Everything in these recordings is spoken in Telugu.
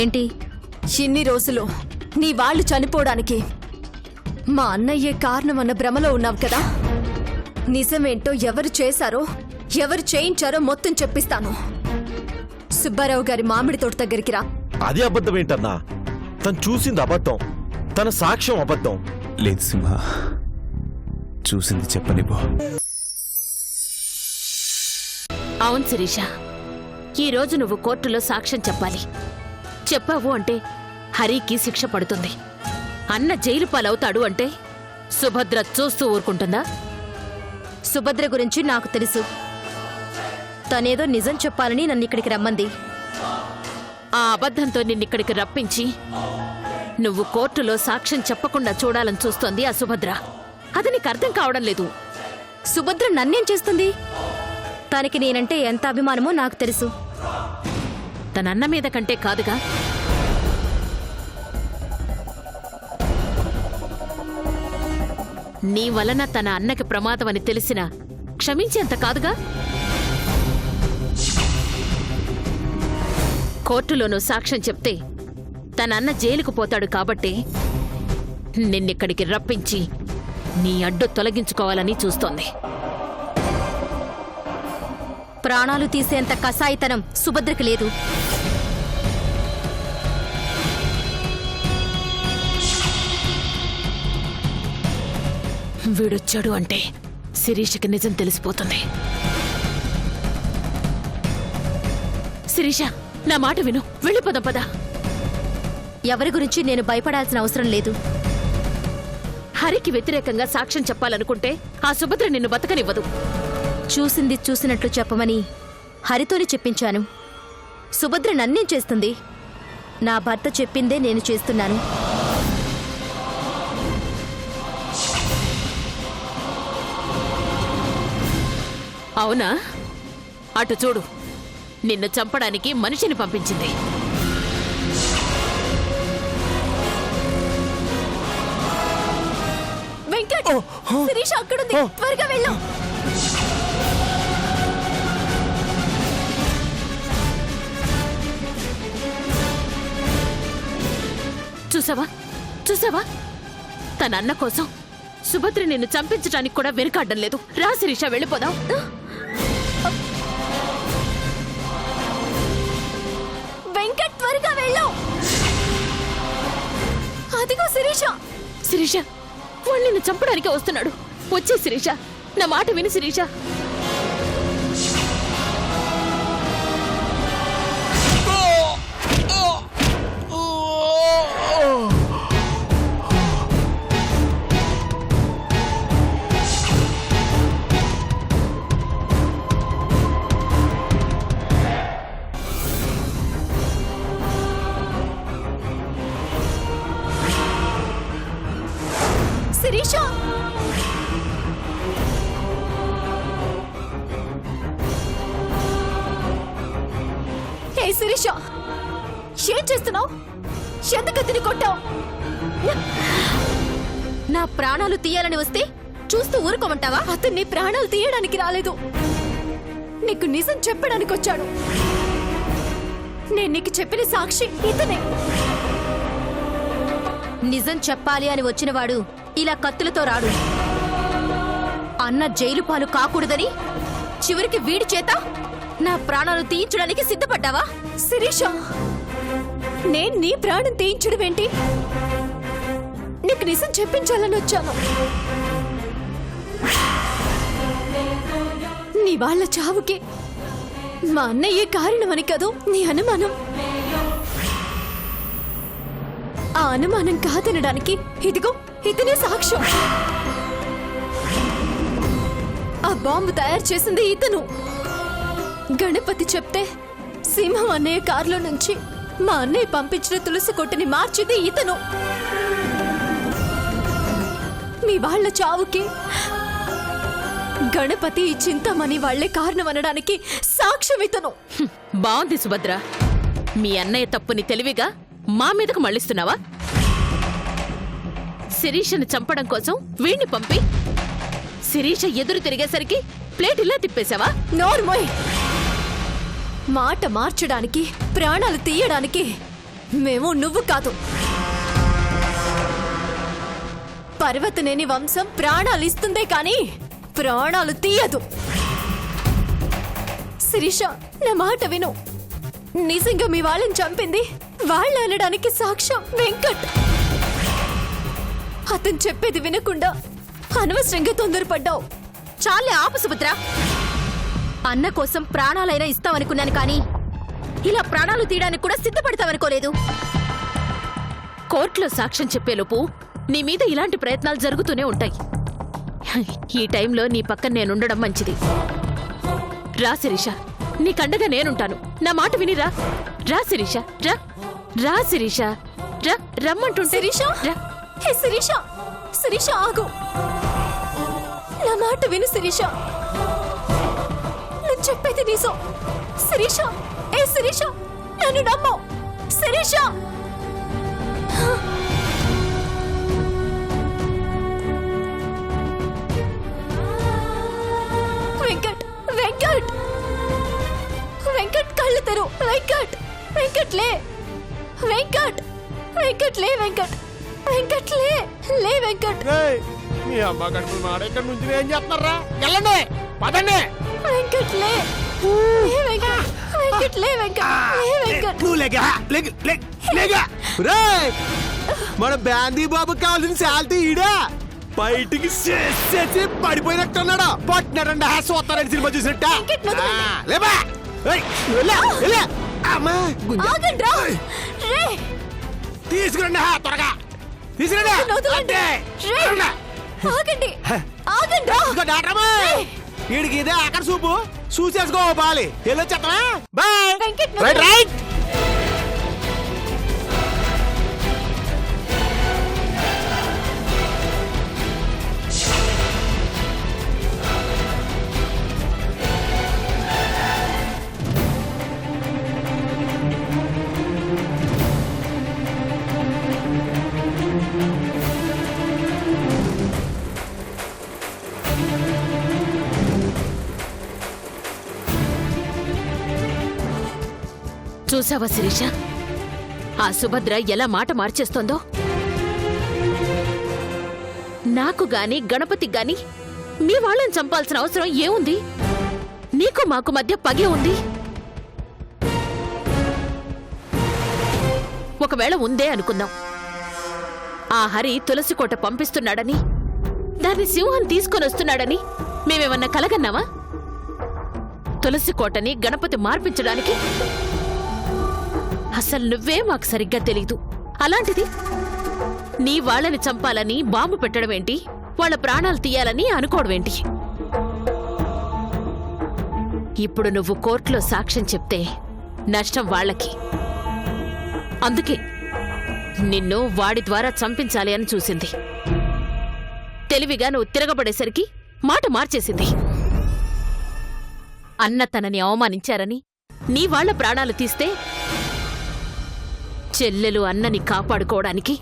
ఏంటి? ఇన్ని రోజులు నీ వాళ్ళు చనిపోవడానికి మా అన్నయ్యే కారణమన్న భ్రమలో ఉన్నావు కదా. నిజమేంటో ఎవరు చేశారో ఎవరు చేయించారో మొత్తం చెప్పిస్తాను. సుబ్బారావు గారి మామిడి తోట దగ్గరికి రా. అది అబద్ధం ఏంటన్నా? తను చూసింది అబద్ధం, తన సాక్ష్యం అబద్ధం. లేదు సింహ, చూసింది చెప్పనివ్వు. అవును శిరీష, ఈరోజు నువ్వు కోర్టులో సాక్ష్యం చెప్పాలి. చెప్పావు అంటే హరికి శిక్ష పడుతుంది. అన్న జైలు పాలవుతాడు అంటే సుభద్ర చూస్తూ ఊరుకుంటుందా? సుభద్ర గురించి నాకు తెలుసు. తనేదో నిజం చెప్పాలని నన్ను ఇక్కడికి రమ్మంది. ఆ అబద్ధంతో నిన్నిక్కడికి రప్పించి నువ్వు కోర్టులో సాక్ష్యం చెప్పకుండా చూడాలని చూస్తోంది ఆ సుభద్ర. అది నీకు అర్థం కావడం లేదు. సుభద్ర నన్నేం చేస్తుంది? తనకి నేనంటే ఎంత అభిమానమో నాకు తెలుసు. తన అన్న మీద కంటే కాదుగా. నీ వలన తన అన్నకి ప్రమాదమని తెలిసినా క్షమించేంత కాదుగా. కోర్టులోనూ సాక్ష్యం చెప్తే తన అన్న జైలుకు పోతాడు కాబట్టి నిన్నిక్కడికి రప్పించి నీ అడ్డు తొలగించుకోవాలని చూస్తోంది. ప్రాణాలు తీసేంత కసాయితనం సుభద్రకి లేదు. వీడొచ్చాడు అంటే శిరీషకి నిజం తెలిసిపోతుంది. శిరీష, నా మాట విను, వెళ్ళిపోదాం పద. ఎవరి గురించి నేను భయపడాల్సిన అవసరం లేదు. హరికి వ్యతిరేకంగా సాక్ష్యం చెప్పాలనుకుంటే ఆ సుభద్ర నిన్ను బతకనివ్వదు. చూసింది చూసినట్లు చెప్పమని హరితోని చెప్పించాను. సుభద్ర నన్నేం చేస్తుంది? నా భర్త చెప్పిందే నేను చేస్తున్నాను. అవునా? అటు చూడు, నిన్ను చంపడానికి మనిషిని పంపించింది. వెంకట్, శిరీష అక్కడుంది, త్వరగా వెళ్ళు. చూసావా చూసావా, తన అన్న కోసం సుభద్ర నిన్ను చంపించడానికి కూడా వెనుకాడ్డం లేదు. రా శిరీష, వెళ్ళిపోదాం. వెంకట్, త్వరగా వెళ్ళు. అదిగో శిరీష. శిరీష, వాడు నిన్ను చంపడానికి వస్తున్నాడు. వచ్చే శిరీష, నా మాట విని శిరీష. శిరీష, హే శిరీష, ఏం చేస్తున్నావు? ఎందుకు అతని కొట్టావు? నా ప్రాణాలు తీయాలని వస్తే చూస్తూ ఊరుకోమంటావా? అతన్ని ప్రాణాలు తీయడానికి రాలేదు, నీకు నిజం చెప్పడానికి వచ్చాడు. నేను నీకు చెప్పిన సాక్షి ఇతనే. నిజం చెప్పాలి అని వచ్చినవాడు ఇలా కత్తులతో రాడు. అన్న జైలు పాలు కాకూడదని చివరికి వీడి చేత నా ప్రాణాలు తీయించడానికి సిద్ధపడ్డావా? శిరీష, నేను నీ ప్రాణం తీయించడం ఏంటి? నీకు నిజం చెప్పించాలని వచ్చాను. నీ వాళ్ళ చావుకి మా అన్నయ్యే కారణమని కదూ నీ అనుమానం. ఆ అనుమానం కాదనడానికి ఇదిగో ఇతనే సాక్ష్యం. ఆ బాంబు తయారు చేసింది ఇతను. గణపతి చెప్తే సింహం అన్నయ్య కారులో నుంచి మా అన్నయ్య పంపించిన తులసి కొట్టని మార్చింది ఇతను. మీ వాళ్ళ చావుకి గణపతి ఈ చింతమని వాళ్లే కారణం అనడానికి సాక్ష్యం ఇతను. బాగుంది సుభద్ర, మీ అన్నయ్య తప్పుని తెలివిగా మా మీదకు మళ్ళిస్తున్నావా? శిరీషను చంపడం కోసం వీణ్ణి పంపి శిరీష ఎదురు తిరిగేసరికి ప్లేట్ ఇలా తిప్పేశావా? నోర్మోయ్, మాట మార్చడానికి ప్రాణాలు తీయడానికి మేము నువ్వు కాదు. పర్వతనేని వంశం ప్రాణాలు ఇస్తుందే కానీ ప్రాణాలు తీయదు. శిరీష, నా మాట విను. నిజంగా మీ వాళ్ళని చంపింది వాళ్ళు అనడానికి సాక్ష్యం వెంకట్. అతను చెప్పేది వినకుండా అనవసరంగా తొందరపడ్డావు. చాలే ఆపు సుభద్ర. అన్న కోసం ప్రాణాలైనా ఇస్తావనుకున్నాను కానీ ఇలా ప్రాణాలు తీయడానికి కూడా సిద్ధపడతావనుకోలేదు. కోర్టులో సాక్ష్యం చెప్పేలోపు నీ మీద ఇలాంటి ప్రయత్నాలు జరుగుతూనే ఉంటాయి. ఈ టైంలో నీ పక్కన నేనుండడం మంచిది. రా శిరీష, నీకండగా నేనుంటాను. నా మాట వినిరా. రా శిరీష, రా. రా శిరీష, రా. రమ్మంటుంటే శిరీష, రా. హే శిరీష, శిరీష ఆగు. నా మాట విను శిరీష. నేను చెప్పేది నిజం. శిరీష, ఏ శిరీష, నన్ను నమ్ము. శిరీష, వెంకట్, వెంకట్, వెంకట్ కళ్ళు తెరు. వెంకట్, వెంకట్ లే. వెంకట్, వెంకట్ లే. వెంకట్, వెంకట్ లే. లే వెంకట్. మీ అమ్మ కడుపు మాడ ఇక్కడ నుంచి ఏం చేస్తున్నారా? వెళ్ళండి, పదండి. వెంకట్ లే. లే వెంకట్, వెంకట్ లే. వెంకట్ లే. వెంకట్, నువ్వు లేగా, లేగా. రేయ్, మన బ్యాందీ బాబుకి కావాల్సిన శాలరీ ఈడా బయటికి చేసేసి పడిపోయినట్టున్నాడు. పట్టినారండి సోతారని సినిమా చూసినట్ట. వెంకట్, నువ్వు లేబా. అమ్మా, ఆగండ్రా. రే, తీసుకురండి త్వరగా తీసుకురండి. వదలండి. రే, ఆగండి, ఆగండ్రా. వీడికి ఇదే అక్కడ చూపు చూసేసుకో బాలి. వెళ్ళొచ్చేస్తావా? బాయ్. Venkat, right right. చూసావా శిరీష, ఆ సుభద్ర ఎలా మాట మార్చేస్తోందో? నాకు గాని గణపతికి గాని మీ వాళ్ళని చంపాల్సిన అవసరం ఏముంది? నీకు మాకు మధ్య పగే ఉంది. ఒకవేళ ఉందే అనుకుందాం. ఆ హరి తులసికోట పంపిస్తున్నాడని, దాన్ని సింహం తీసుకొని వస్తున్నాడని మేమేమన్నా కలగన్నావా? తులసికోటని గణపతి మార్పించడానికి అసలు నువ్వే మాకు సరిగ్గా తెలీదు. అలాంటిది నీ వాళ్ళని చంపాలని బాంబు పెట్టడమేంటి, వాళ్ళ ప్రాణాలు తీయాలని అనుకోవడమేంటి? ఇప్పుడు నువ్వు కోర్టులో సాక్ష్యం చెప్తే నష్టం వాళ్ళకి. అందుకే నిన్ను వాడి ద్వారా చంపించాలి అని చూసింది. తెలివిగా నువ్వు తిరగబడేసరికి మాట మార్చేసింది. అన్న తనని అవమానించారని నీ వాళ్ళ ప్రాణాలు తీస్తే చెల్లెలు అన్నని కాపాడుకోవడానికి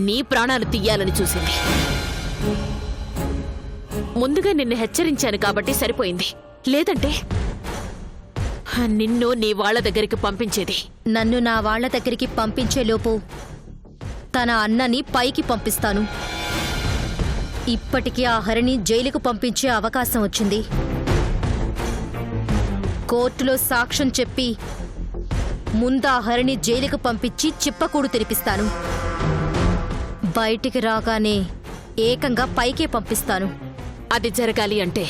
నీ ప్రాణాలు తీయాలని చూసింది. ముందుగా నిన్ను హెచ్చరించాను కాబట్టి సరిపోయింది. లేదంటే నిన్ను నీ వాళ్ళ దగ్గరికి పంపించేది. నన్ను నా వాళ్ళ దగ్గరికి పంపించేలోపు తన అన్నని పైకి పంపిస్తాను. ఇప్పటికీ ఆ హరిని జైలుకు పంపించే అవకాశం వచ్చింది. కోర్టులో సాక్ష్యం చెప్పి ముందా హరిని జైలుకు పంపించి చిప్పకూడు తెరిపిస్తాను. బయటికి రాగానే ఏకంగా పైకే పంపిస్తాను. అది జరగాలి అంటే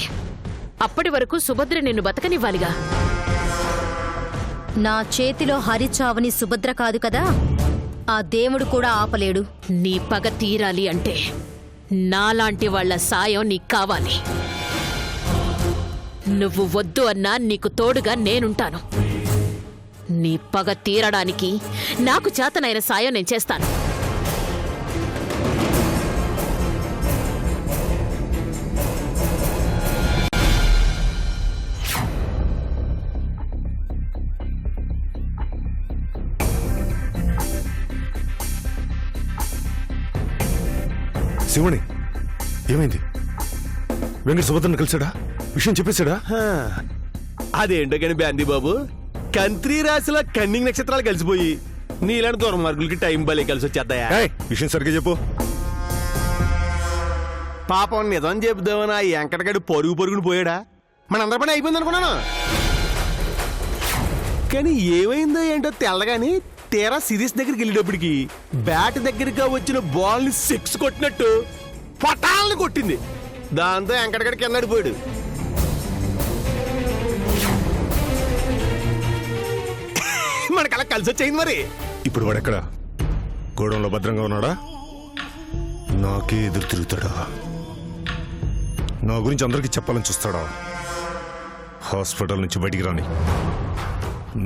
అప్పటి వరకు సుభద్ర నిన్ను బతకనివ్వాలిగా. నా చేతిలో హరి చావని సుభద్ర కాదు కదా, ఆ దేవుడు కూడా ఆపలేడు. నీ పగ తీరాలి అంటే నాలాంటి వాళ్ల సాయం నీకు కావాలి. నువ్వు వద్దు అన్నా నీకు తోడుగా నేనుంటాను. నీ పగ తీరడానికి నాకు చేతనైన సాయం నేను చేస్తాను. శివుని ఏమైంది? వెంకట సుభద్రను కలిసాడా? విషయం చెప్పేశాడా? అదేంటో కానీ బ్యాందీ బాబు, కంత్రి రాశిలో కన్నింగ్ నక్షత్రాలు కలిసిపోయి నీలాంటి దుర్మార్గులకి టైం భలే కలిసి వచ్చేద్దాయా? ఏయ్, విషయం సరిగ్గా చెప్పు. పాపం నిజం చెబుదామని ఆ వెంకటగాడు పరుగుని పోయాడా? మనందరి పని అయిపోయింది అనుకున్నాను. కానీ ఏమైందో ఏంటో తెల్లగాని తీరా సిరీస్ దగ్గరికి వెళ్ళేటప్పటికి బ్యాట్ దగ్గరగా వచ్చిన బాల్ ని సిక్స్ కొట్టినట్టు పటాలని కొట్టింది. దాంతో వెంకటగడి కింద పడిపోయాడు. మనకలా కలిసి వచ్చేయింది మరి. ఇప్పుడు వాడెక్కడ? గోడంలో భద్రంగా ఉన్నాడా? నాకే ఎదురు తిరుగుతాడా? నా గురించి అందరికీ చెప్పాలని చూస్తాడా? హాస్పిటల్ నుంచి బయటికి రాని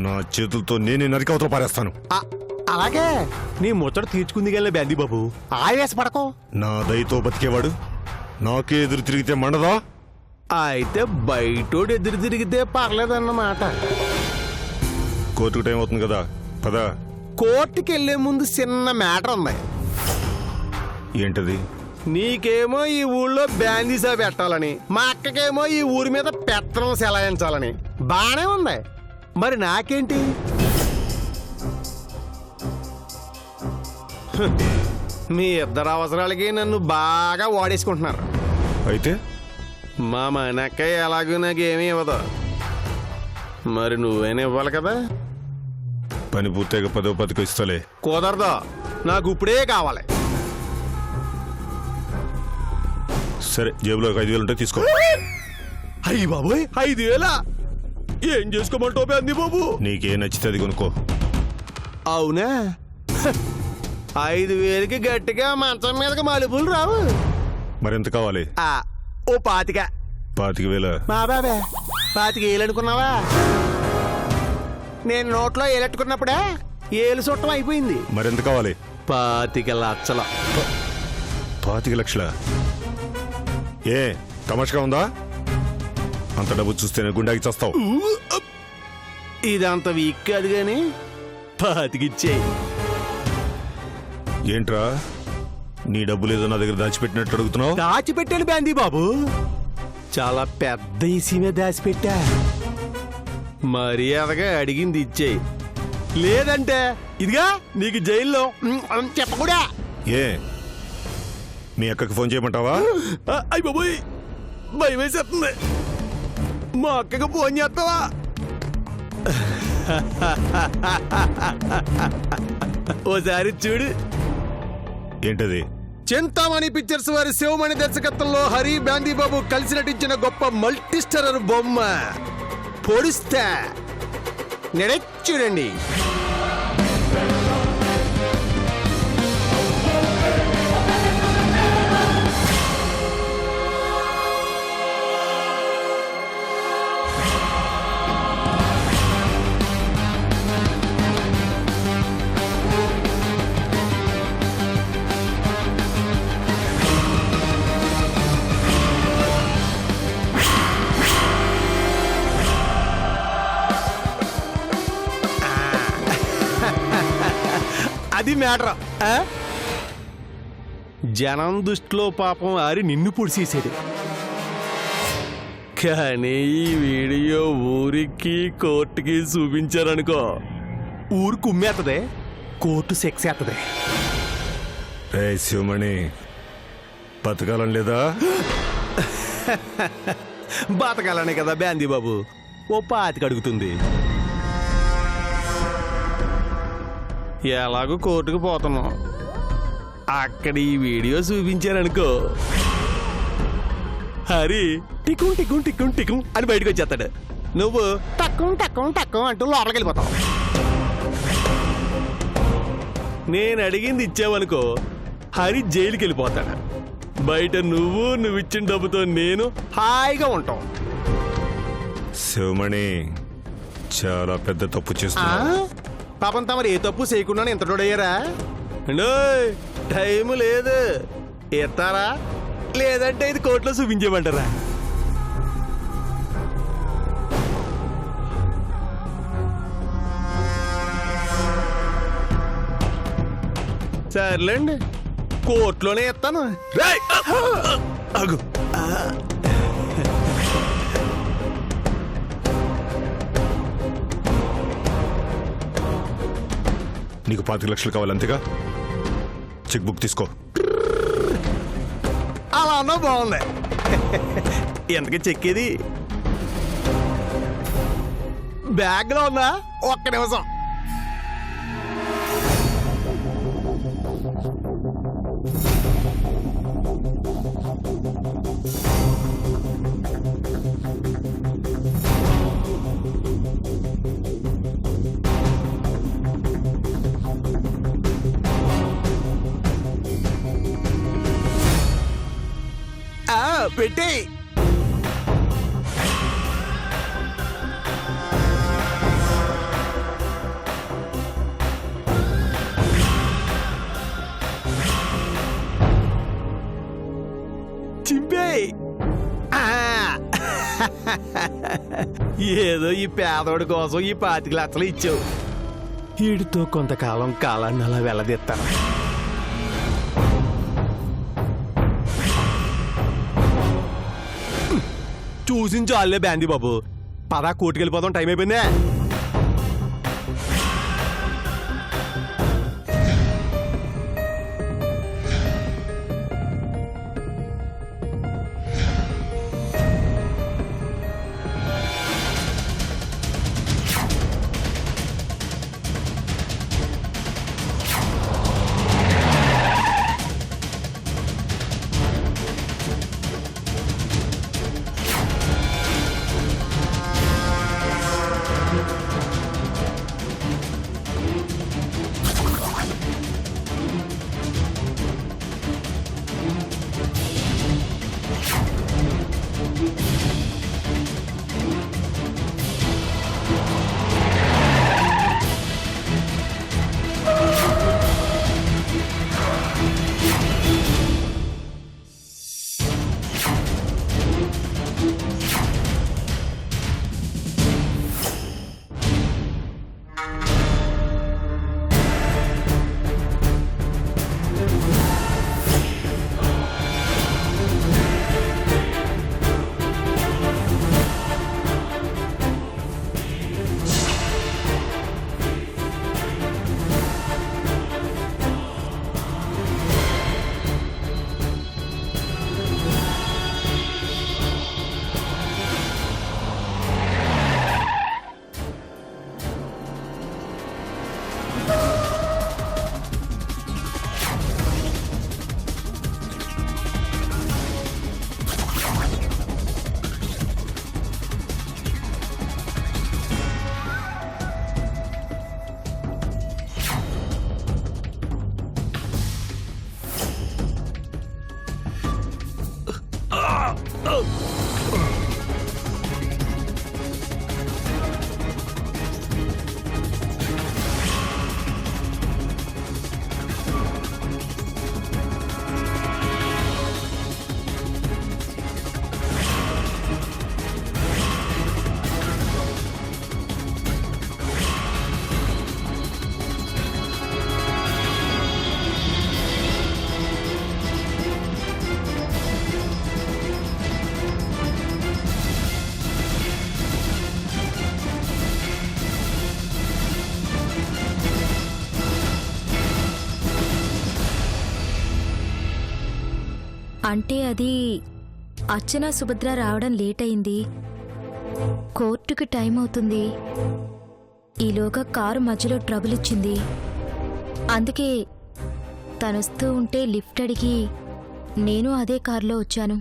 నా చేతులతో నేనే నరికవతలో పారేస్తాను. అలాగే నీ ముచ్చట తీర్చుకుంది కానీ బ్యాందీ బాబు, ఆవేశపడకో. నా దయతో బతికేవాడు నాకే ఎదురు తిరిగితే మండదా? అయితే బయటోడు ఎదురు తిరిగితే పర్లేదన్నమాట. కోర్టుకు టైం అవుతుంది కదా, పదా. కోర్టుకి వెళ్లే ముందు చిన్న మ్యాటర్ ఉంది. ఏంటది? నీకేమో ఈ ఊళ్ళో బ్యాందీసా పెట్టాలని, మా అక్కకేమో ఈ ఊరి మీద పెత్తనం సెలాయించాలని. బానే ఉంది, మరి నాకేంటి? మీ ఇద్దరు అవసరాలకి నన్ను బాగా వాడేసుకుంటున్నారు. అయితే మా మనక్క ఎలాగూ నాకేమీ ఇవ్వదు, మరి నువ్వేనా ఇవ్వాలి కదా. పని పూర్తిగా 10వ 10కి ఇస్తలే. కుదరదు, నాకు ఇప్పుడే కావాలి. సరే, జేబులో 5,000 ఉంటే తీసుకో. అయ్యి బాబోయ్, 5,000? ఏం చేసుకోమంటావు బ్యాందీ బాబు? నీకేం నచ్చితే అది కొనుక్కో. అవునా? 5,000కి గట్టిగా మంచం మీదకి మలుపులు రావు. మరెంత కావాలి? ఓ 25,000. 25,000? మా బాబే 25,000 అనుకున్నావా? నేను నోట్లో ఏలెట్టుకున్నప్పుడే ఏలు చుట్టం అయిపోయింది. మరెంత కావాలి? 25 లక్షలు. 25 లక్షల? ఏ తమాషగా ఉందా? అంత డబ్బు చూస్తేనే గుండాకి చేస్తావు. ఇదంత వీక్ కాదు గాని 25 ఇచ్చేయి. ఏంట్రా, నీ డబ్బులు ఏదో నా దగ్గర దాచిపెట్టినట్టు అడుగుతున్నావు? దాచిపెట్టాను బ్యాందీ బాబు, చాలా పెద్ద ఇసీమే దాచిపెట్టా. మర్యాదగా అడిగింది ఇచ్చేయి, లేదంటే ఇదిగా నీకు జైల్లో చెప్పకూడా. ఏ మీ అక్కకి ఫోన్ చేయమంటావా? అయ్య బాబోయ్, భయం వేసేస్తుంది. మా అక్కకి ఫోన్ చేస్తావా? ఓసారి చూడు. ఏంటది? చింతామణి పిక్చర్స్ వారి శివమణి దర్శకత్వంలో హరి బ్యాందీ బాబు కలిసి నటించిన గొప్ప మల్టీస్టారర్ బొమ్మ పొడిస్తా. చూడండి. అది మ్యాటర్. జనం దృష్టిలో పాపం ఆరి నిన్ను పొడిసేసాడు. కానీ ఈ వీడియో ఊరికి కోర్టుకి చూపించారనుకో, ఊరు కుమ్మేస్తుంది, కోర్టు సెక్స్ ఎత్తది. రే శివమణి, బతకాలని లేదా? బతకాలనే కదా బ్యాందీ బాబు ఓ 25 అడుగుతుంది. ఎలాగో కోర్టుకు పోతున్నాం, అక్కడ ఈ వీడియో చూపించారనుకో, హరి టికుం టికుం టికుం టికుం అని బయటకు వచ్చేస్తాడు. నువ్వు టక్కుం టక్కుం టక్కుం అంటూ లోపలికి వెళ్ళిపోతావు. నేను అడిగింది ఇచ్చావనుకో, హరి జైలుకి వెళ్ళిపోతాడు. బయట నువ్వు ఇచ్చిన డబ్బుతో నేను హాయిగా ఉంటాం. శివమణి చాలా పెద్ద తప్పు చేస్తున్నా. పాపం తమరు ఏ తప్పు చేయకుండా ఇంత తోడయ్యారా? టైం లేదు, ఎత్తారా లేదంటే ఇది కోర్టులో చూపించేయమంటారా? సర్లేండి, కోర్టులోనే ఎత్తాను. ఆగు. నీకు 25 లక్షలు కావాలి అంతేగా? చెక్ బుక్ తీసుకో. అలా అన్నా బాగుంది. ఎందుకు చెక్కేది బ్యాగ్ లో ఉందా? ఒక్క నిమిషం. పెట్టి చింపే. ఏదో ఈ పేదోడి కోసం ఈ 25 లక్షలు ఇచ్చావు. వీడితో కొంతకాలం కాలాన్ని అలా వెళ్ళదీస్తాను. చూసించాలే బ్యాందీ బాబు, పదా కోటికెళ్ళిపోతాం, టైం అయిపోయిందే. అంటే అది అర్చన సుభద్ర రావడం లేట్ అయింది, కోర్టుకి టైం అవుతుంది, ఈలోగా కారు మధ్యలో ట్రబుల్ ఇచ్చింది. అందుకే తనొస్తూ ఉంటే లిఫ్ట్ అడిగి నేను అదే కారులో వచ్చాను.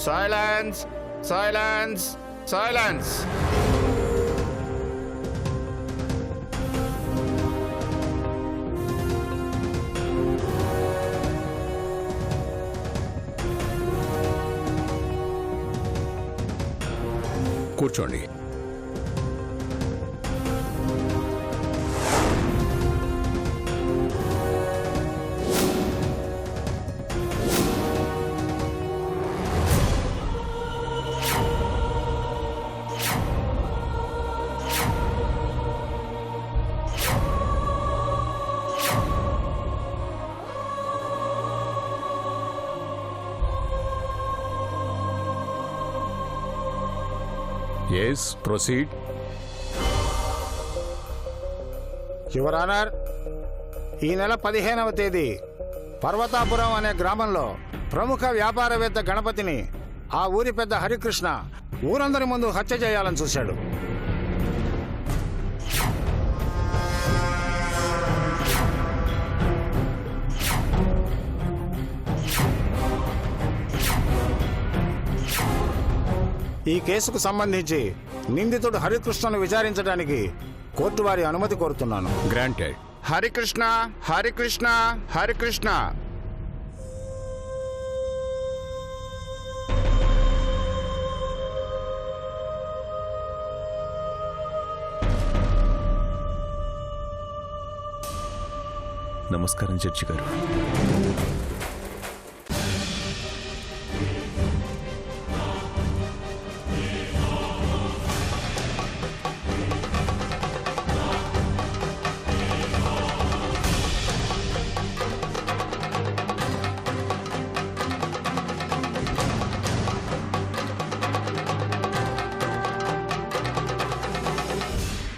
Silence silence silence. కూర్చోండి. Yes, proceed. యువర్ ఆనర్, ఈ నెల 15వ తేదీ పర్వతాపురం అనే గ్రామంలో ప్రముఖ వ్యాపారవేత్త గణపతిని ఆ ఊరి పెద్ద హరికృష్ణ ఊరందరి ముందు హత్య చేయాలని చూశాడు. ఈ కేసుకు సంబంధించి నిందితుడు హరికృష్ణను విచారించడానికి కోర్టు వారి అనుమతి కోరుతున్నాను. గ్రాంటెడ్. హరికృష్ణ హరికృష్ణ హరికృష్ణ. నమస్కారం జడ్జి గారు.